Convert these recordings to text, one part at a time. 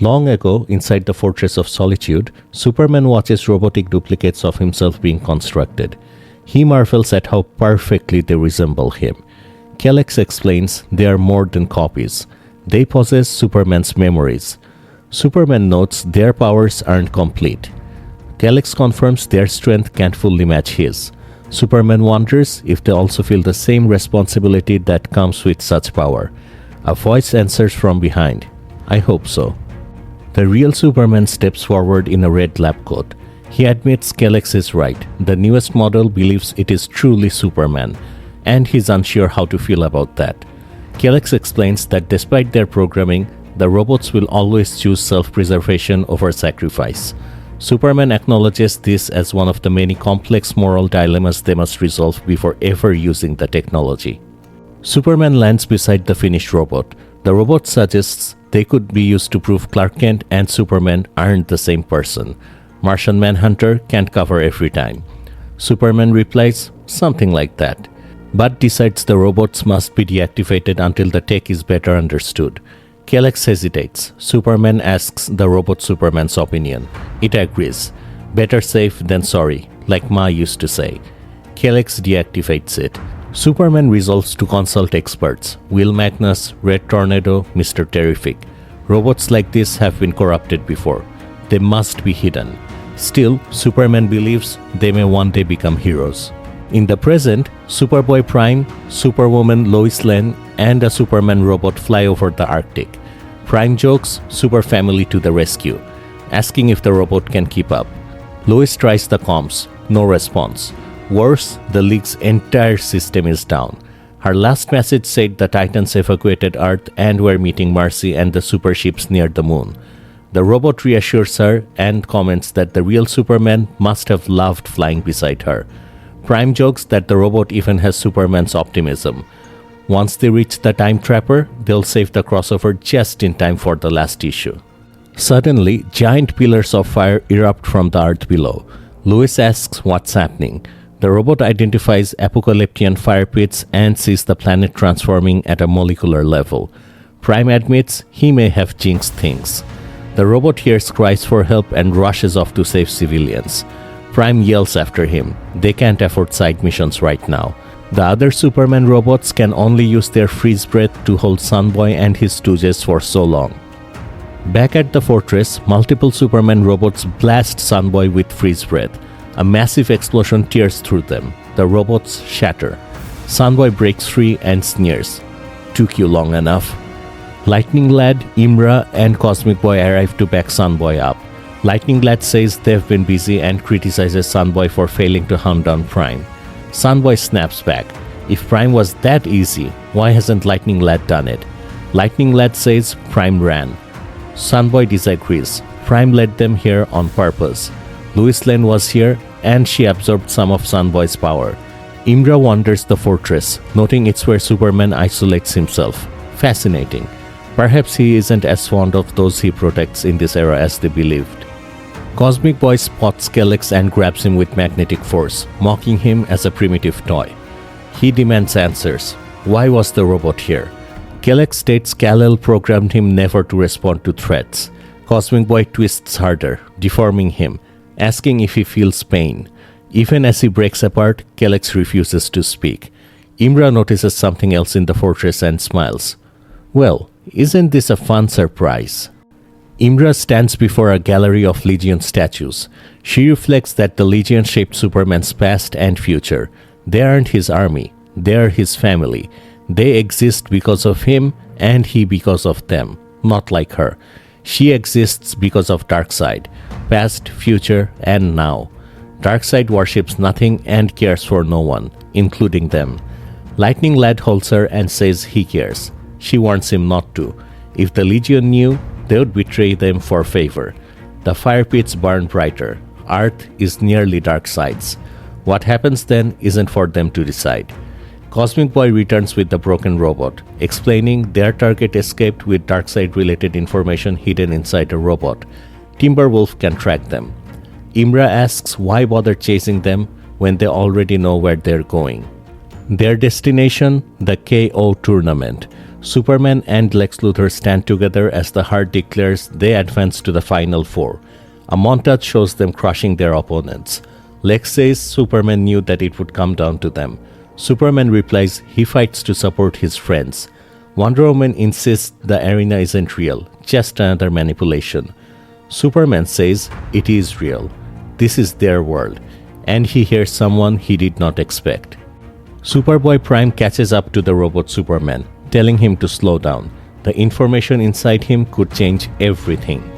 Long ago, inside the Fortress of Solitude, Superman watches robotic duplicates of himself being constructed. He marvels at how perfectly they resemble him. Kelex explains they are more than copies. They possess Superman's memories. Superman notes their powers aren't complete. Kelex confirms their strength can't fully match his. Superman wonders if they also feel the same responsibility that comes with such power. A voice answers from behind. I hope so. The real Superman steps forward in a red lab coat. He admits Kelex is right. The newest model believes it is truly Superman, and he's unsure how to feel about that. Kelex explains that despite their programming, the robots will always choose self-preservation over sacrifice. Superman acknowledges this as one of the many complex moral dilemmas they must resolve before ever using the technology. Superman lands beside the finished robot. The robot suggests they could be used to prove Clark Kent and Superman aren't the same person. Martian Manhunter can't cover every time. Superman replies, something like that, but decides the robots must be deactivated until the tech is better understood. Kelex hesitates. Superman asks the robot Superman's opinion. It agrees. Better safe than sorry, like Ma used to say. Kelex deactivates it. Superman resolves to consult experts. Will Magnus, Red Tornado, Mr. Terrific. Robots like this have been corrupted before. They must be hidden. Still, Superman believes they may one day become heroes. In the present, Superboy-Prime, Superwoman Lois Lane, and a Superman robot fly over the Arctic. Prime jokes Super Family to the rescue, asking if the robot can keep up. Lois tries the comms, no response. Worse, the League's entire system is down. Her last message said the Titans evacuated Earth and were meeting Mercy and the super ships near the moon. The robot reassures her and comments that the real Superman must have loved flying beside her. Prime jokes that the robot even has Superman's optimism. Once they reach the time trapper, they'll save the crossover just in time for the last issue. Suddenly, giant pillars of fire erupt from the earth below. Lois asks what's happening. The robot identifies apocalyptic fire pits and sees the planet transforming at a molecular level. Prime admits he may have jinxed things. The robot hears cries for help and rushes off to save civilians. Prime yells after him. They can't afford side missions right now. The other Superman robots can only use their freeze breath to hold Sunboy and his stooges for so long. Back at the fortress, multiple Superman robots blast Sunboy with freeze breath. A massive explosion tears through them. The robots shatter. Sunboy breaks free and sneers. Took you long enough. Lightning Lad, Imra, and Cosmic Boy arrive to back Sunboy up. Lightning Lad says they've been busy and criticizes Sunboy for failing to hunt down Prime. Sunboy snaps back. If Prime was that easy, why hasn't Lightning Lad done it? Lightning Lad says Prime ran. Sunboy disagrees. Prime led them here on purpose. Lois Lane was here, and she absorbed some of Sunboy's power. Imra wanders the fortress, noting it's where Superman isolates himself. Fascinating. Perhaps he isn't as fond of those he protects in this era as they believed. Cosmic Boy spots Kelex and grabs him with magnetic force, mocking him as a primitive toy. He demands answers. Why was the robot here? Kelex states Kal-El programmed him never to respond to threats. Cosmic Boy twists harder, deforming him, asking if he feels pain. Even as he breaks apart, Kelex refuses to speak. Imra notices something else in the fortress and smiles. Well, isn't this a fun surprise? Imra stands before a gallery of Legion statues. She reflects that the Legion shaped Superman's past and future. They aren't his army. They're his family. They exist because of him and he because of them, not like her. She exists because of Darkseid, past, future, and now. Darkseid worships nothing and cares for no one, including them. Lightning Lad holds her and says he cares. She warns him not to. If the Legion knew, they would betray them for favor. The fire pits burn brighter. Earth is nearly Darkseid's. What happens then isn't for them to decide. Cosmic Boy returns with the broken robot, explaining their target escaped with Darkseid-related information hidden inside a robot. Timberwolf can track them. Imra asks why bother chasing them when they already know where they're going. Their destination, the KO tournament. Superman and Lex Luthor stand together as the Heart declares they advance to the Final Four. A montage shows them crushing their opponents. Lex says Superman knew that it would come down to them. Superman replies he fights to support his friends. Wonder Woman insists the arena isn't real, just another manipulation. Superman says it is real. This is their world, and he hears someone he did not expect. Superboy-Prime catches up to the robot Superman, telling him to slow down. The information inside him could change everything.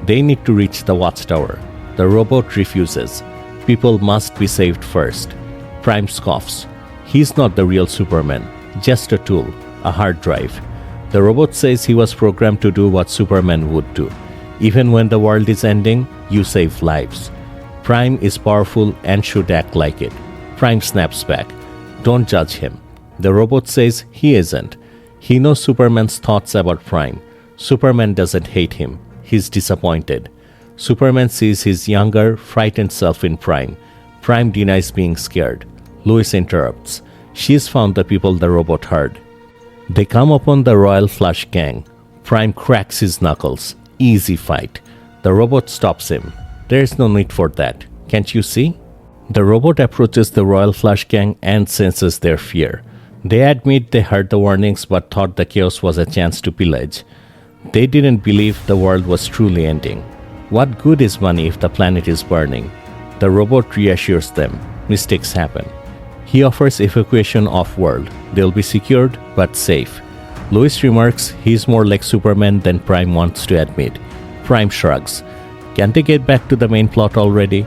They need to reach the watchtower. The robot refuses. People must be saved first. Prime scoffs. He's not the real Superman, just a tool, a hard drive. The robot says he was programmed to do what Superman would do. Even when the world is ending, you save lives. Prime is powerful and should act like it. Prime snaps back. Don't judge him. The robot says he isn't. He knows Superman's thoughts about Prime. Superman doesn't hate him. He's disappointed. Superman sees his younger, frightened self in Prime. Prime denies being scared. Lois interrupts. She's found the people the robot heard. They come upon the Royal Flush gang. Prime cracks his knuckles. Easy fight. The robot stops him. There's no need for that. Can't you see? The robot approaches the Royal Flush gang and senses their fear. They admit they heard the warnings but thought the chaos was a chance to pillage. They didn't believe the world was truly ending. What good is money if the planet is burning? The robot reassures them. Mistakes happen. He offers evacuation off-world. They'll be secured but safe. Lois remarks he's more like Superman than Prime wants to admit. Prime shrugs. Can't they get back to the main plot already?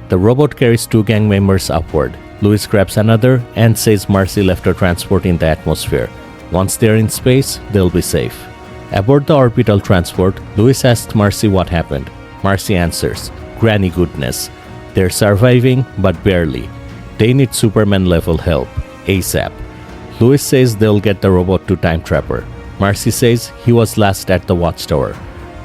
The robot carries 2 gang members upward. Lois grabs another and says Marcy left her transport in the atmosphere. Once they're in space, they'll be safe. Aboard the orbital transport, Lois asks Marcy what happened. Marcy answers, Granny goodness. They're surviving, but barely. They need Superman-level help, ASAP. Lois says they'll get the robot to Time Trapper. Marcy says he was last at the Watchtower.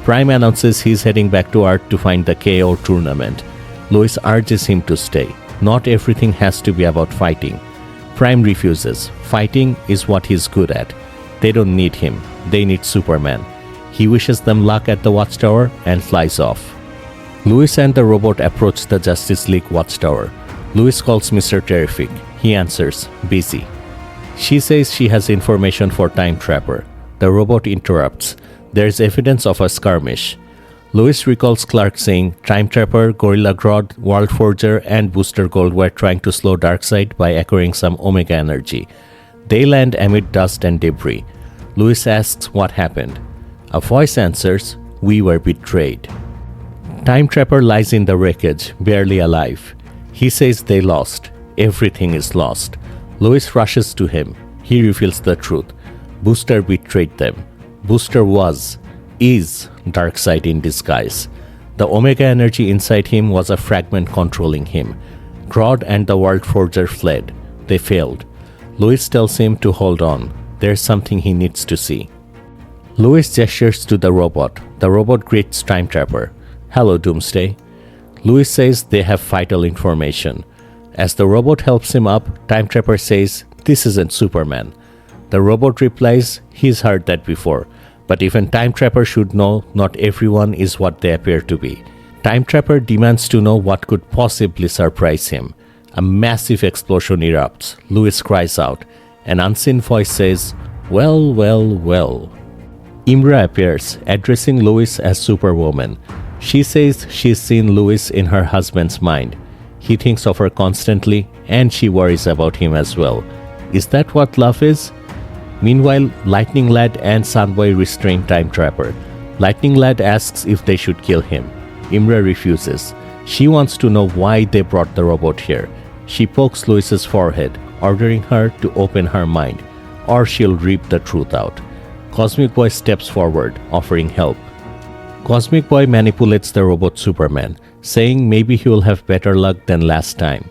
Prime announces he's heading back to Earth to find the KO tournament. Lois urges him to stay. Not everything has to be about fighting. Prime refuses. Fighting is what he's good at. They don't need him. They need Superman. He wishes them luck at the Watchtower and flies off. Lois and the robot approach the Justice League Watchtower. Lois calls Mr. Terrific. He answers, busy. She says she has information for Time Trapper. The robot interrupts. There's evidence of a skirmish. Lois recalls Clark saying Time Trapper, Gorilla Grodd, World Forger, and Booster Gold were trying to slow Darkseid by acquiring some Omega energy. They land amid dust and debris. Lois asks what happened. A voice answers, we were betrayed. Time Trapper lies in the wreckage, barely alive. He says they lost. Everything is lost. Lois rushes to him. He reveals the truth. Booster betrayed them. Booster is Darkseid in disguise. The Omega energy inside him was a fragment controlling him. Grodd and the World Forger fled. They failed. Lois tells him to hold on. There's something he needs to see. Lois gestures to the robot. The robot greets Time Trapper. Hello, Doomsday. Lois says they have vital information. As the robot helps him up, Time Trapper says, this isn't Superman. The robot replies, he's heard that before. But even Time Trapper should know not everyone is what they appear to be. Time Trapper demands to know what could possibly surprise him. A massive explosion erupts. Lois cries out. An unseen voice says, well, well, well. Imra appears, addressing Lois as Superwoman. She says she's seen Lois in her husband's mind. He thinks of her constantly, and she worries about him as well. Is that what love is? Meanwhile, Lightning Lad and Sunboy restrain Time Trapper. Lightning Lad asks if they should kill him. Imra refuses. She wants to know why they brought the robot here. She pokes Lois's forehead, ordering her to open her mind, or she'll rip the truth out. Cosmic Boy steps forward, offering help. Cosmic Boy manipulates the robot Superman, saying maybe he will have better luck than last time.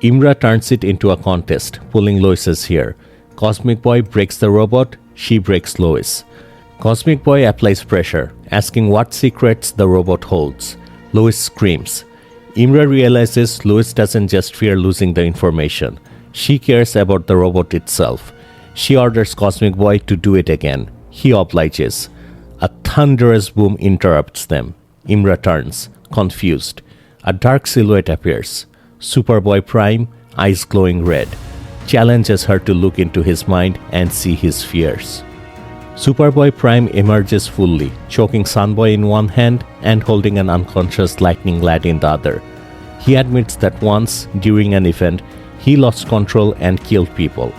Imra turns it into a contest, pulling Lois's hair. Cosmic Boy breaks the robot, she breaks Lois. Cosmic Boy applies pressure, asking what secrets the robot holds. Lois screams. Imra realizes Lois doesn't just fear losing the information. She cares about the robot itself. She orders Cosmic Boy to do it again. He obliges. A thunderous boom interrupts them. Imra turns, confused. A dark silhouette appears. Superboy-Prime, eyes glowing red, challenges her to look into his mind and see his fears. Superboy-Prime emerges fully, choking Sunboy in one hand and holding an unconscious Lightning Lad in the other. He admits that once, during an event, he lost control and killed people.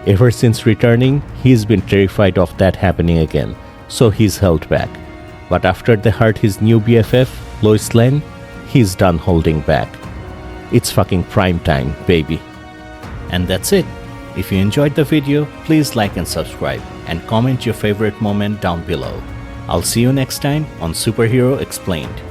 Ever since returning, he's been terrified of that happening again, so he's held back. But after they hurt his new BFF, Lois Lane, he's done holding back. It's fucking prime time, baby. And that's it. If you enjoyed the video, please like and subscribe, and comment your favorite moment down below. I'll see you next time on Superhero Explained.